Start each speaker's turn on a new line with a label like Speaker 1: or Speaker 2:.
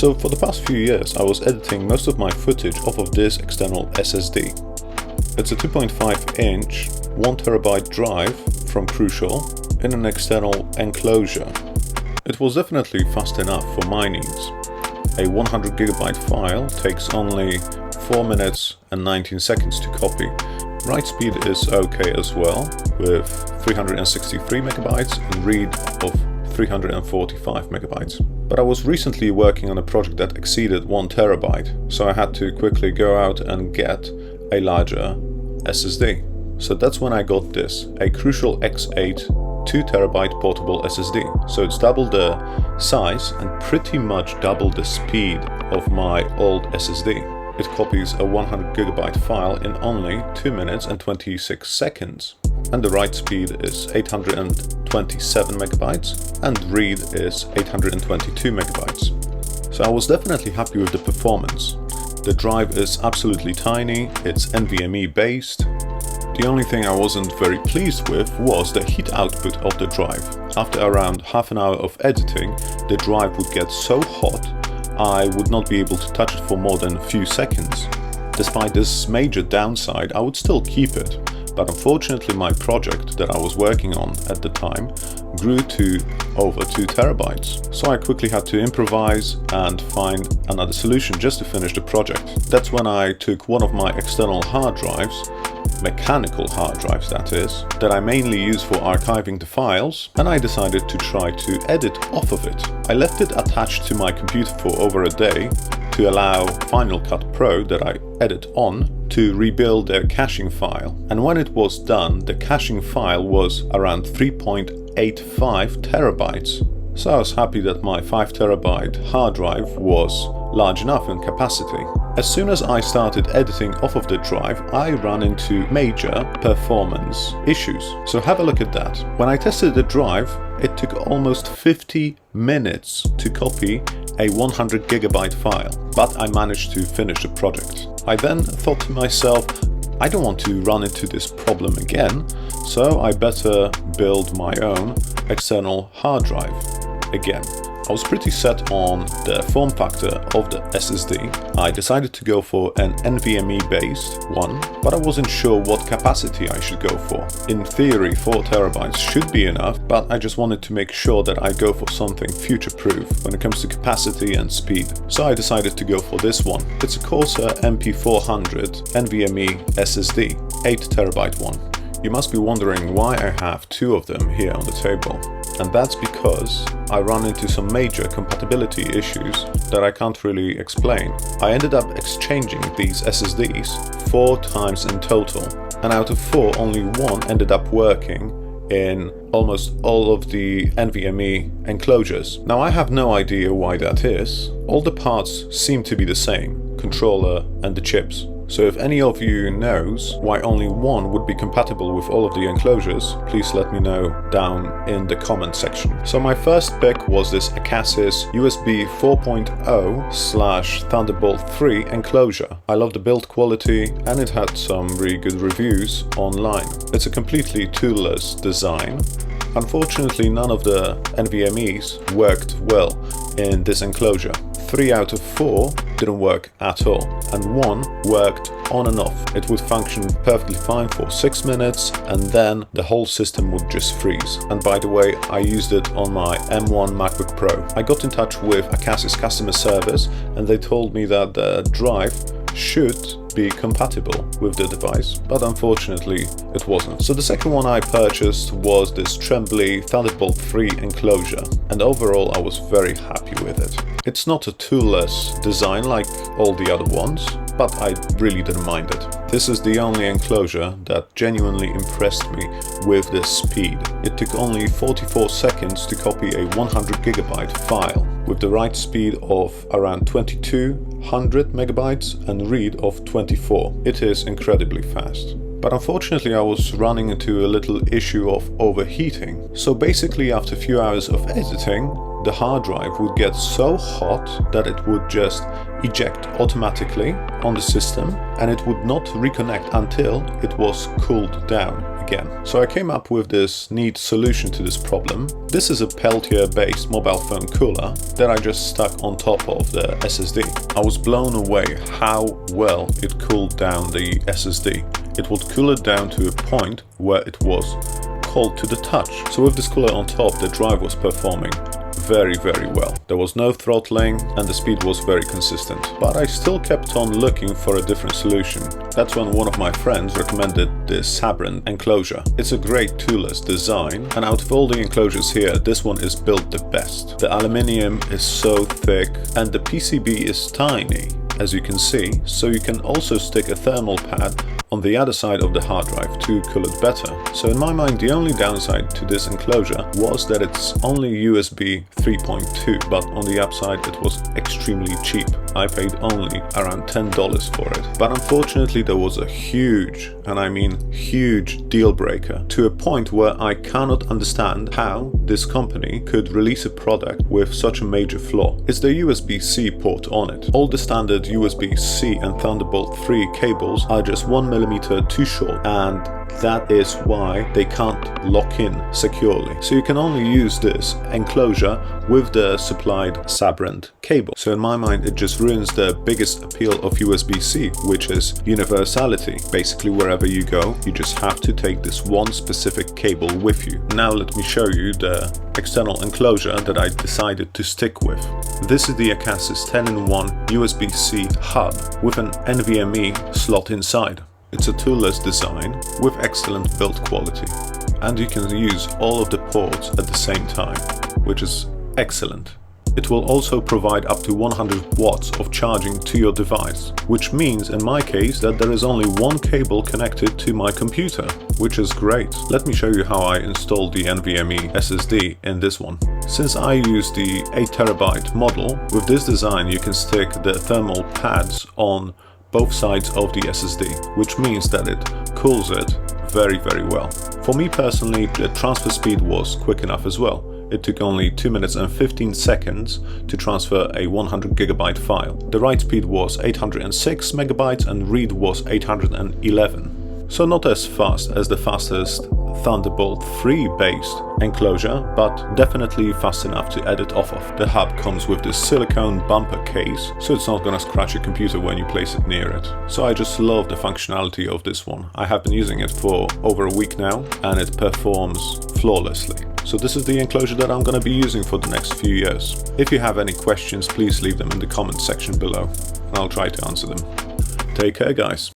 Speaker 1: So for the past few years I was editing most of my footage off of this external SSD. It's a 2.5-inch 1TB drive from Crucial in an external enclosure. It was definitely fast enough for my needs. A 100GB file takes only 4 minutes and 19 seconds to copy. Write speed is okay as well, with 363 megabytes and read of 345 megabytes. But I was recently working on a project that exceeded 1 terabyte, so I had to quickly go out and get a larger SSD. So that's when I got this, a Crucial X8 2 terabyte portable SSD. So it's double the size and pretty much double the speed of my old SSD. It copies a 100GB file in only 2 minutes and 26 seconds. And the write speed is 827 megabytes and read is 822 megabytes. So I was definitely happy with the performance. The drive is absolutely tiny, it's NVMe based. The only thing I wasn't very pleased with was the heat output of the drive. After around half an hour of editing, the drive would get so hot I would not be able to touch it for more than a few seconds. Despite this major downside, I would still keep it, but unfortunately my project that I was working on at the time grew to over 2 terabytes. So I quickly had to improvise and find another solution just to finish the project. That's when I took one of my external hard drives, mechanical hard drives that is, that I mainly use for archiving the files, and I decided to try to edit off of it. I left it attached to my computer for over a day to allow Final Cut Pro that I edit on to rebuild their caching file. And when it was done, the caching file was around 3.85 terabytes. So I was happy that my 5 terabyte hard drive was large enough in capacity. As soon as I started editing off of the drive, I ran into major performance issues. So have a look at that. When I tested the drive, it took almost 50 minutes to copy a 100GB file, but I managed to finish the project. I then thought to myself, I don't want to run into this problem again, so I better build my own external hard drive again. I was pretty set on the form factor of the SSD. I decided to go for an NVMe based one, but I wasn't sure what capacity I should go for. In theory 4 terabytes should be enough, but I just wanted to make sure that I go for something future-proof when it comes to capacity and speed. So I decided to go for this one. It's a Corsair MP400 NVMe SSD, 8 terabyte one. You must be wondering why I have two of them here on the table. And that's because I run into some major compatibility issues that I can't really explain. I ended up exchanging these SSDs 4 times in total, and out of 4 only one ended up working in almost all of the NVMe enclosures. Now I have no idea why that is. All the parts seem to be the same, controller and the chips. So if any of you knows why only one would be compatible with all of the enclosures, please let me know down in the comment section. So my first pick was this Acasis USB 4.0 / Thunderbolt 3 enclosure. I love the build quality and it had some really good reviews online. It's a completely toolless design. Unfortunately, none of the NVMe's worked well in this enclosure. 3 out of 4 didn't work at all, and 1 worked on and off. It would function perfectly fine for 6 minutes and then the whole system would just freeze. And by the way, I used it on my M1 MacBook Pro. I got in touch with Acasis customer service and they told me that the drive should be compatible with the device, but unfortunately it wasn't. So the second one I purchased was this Trembly Thunderbolt 3 enclosure, and overall I was very happy with it. It's not a toolless design like all the other ones, but I really didn't mind it. This is the only enclosure that genuinely impressed me with the speed. It took only 44 seconds to copy a 100GB file, with the write speed of around 2200 megabytes and read of 24. It is incredibly fast. But unfortunately I was running into a little issue of overheating. So basically after a few hours of editing, the hard drive would get so hot that it would just eject automatically on the system and it would not reconnect until it was cooled down again. again. So I came up with this neat solution to this problem. This is a Peltier based mobile phone cooler that I just stuck on top of the SSD. I was blown away how well it cooled down the SSD. It would cool it down to a point where it was cold to the touch. So with this cooler on top, the drive was performing very well. There was no throttling and the speed was very consistent. But I still kept on looking for a different solution. That's when one of my friends recommended this Sabrent enclosure. It's a great toolless design, and out of all the enclosures here, this one is built the best. The aluminium is so thick and the PCB is tiny, as you can see, so you can also stick a thermal pad on the other side of the hard drive to cool it better. So in my mind, the only downside to this enclosure was that it's only USB 3.2, but on the upside it was extremely cheap. I paid only around $10 for it. But unfortunately there was a huge, and I mean huge, deal breaker, to a point where I cannot understand how this company could release a product with such a major flaw. It's the USB-C port on it. All the standard USB-C and Thunderbolt 3 cables are just 1mm too short, and that is why they can't lock in securely. So you can only use this enclosure with the supplied Sabrent cable. So in my mind, it just ruins the biggest appeal of USB-C, which is universality. Basically, wherever you go, you just have to take this one specific cable with you. Now let me show you the external enclosure that I decided to stick with. This is the Acasis 10-in-1 USB-C hub with an NVMe slot inside. It's a toolless design with excellent build quality, and you can use all of the ports at the same time, which is excellent. It will also provide up to 100 watts of charging to your device, which means in my case that there is only one cable connected to my computer, which is great. Let me show you how I installed the NVMe SSD in this one. Since I use the 8TB model, with this design you can stick the thermal pads on both sides of the SSD, which means that it cools it very well. For me personally, the transfer speed was quick enough as well. It took only 2 minutes and 15 seconds to transfer a 100GB file. The write speed was 806 megabytes and read was 811. So not as fast as the fastest Thunderbolt 3 based enclosure, but definitely fast enough to edit off of. The hub comes with this silicone bumper case, so it's not gonna scratch your computer when you place it near it. So I just love the functionality of this one. I have been using it for over a week now, and it performs flawlessly. So this is the enclosure that I'm gonna be using for the next few years. If you have any questions, please leave them in the comment section below, and I'll try to answer them. Take care, guys.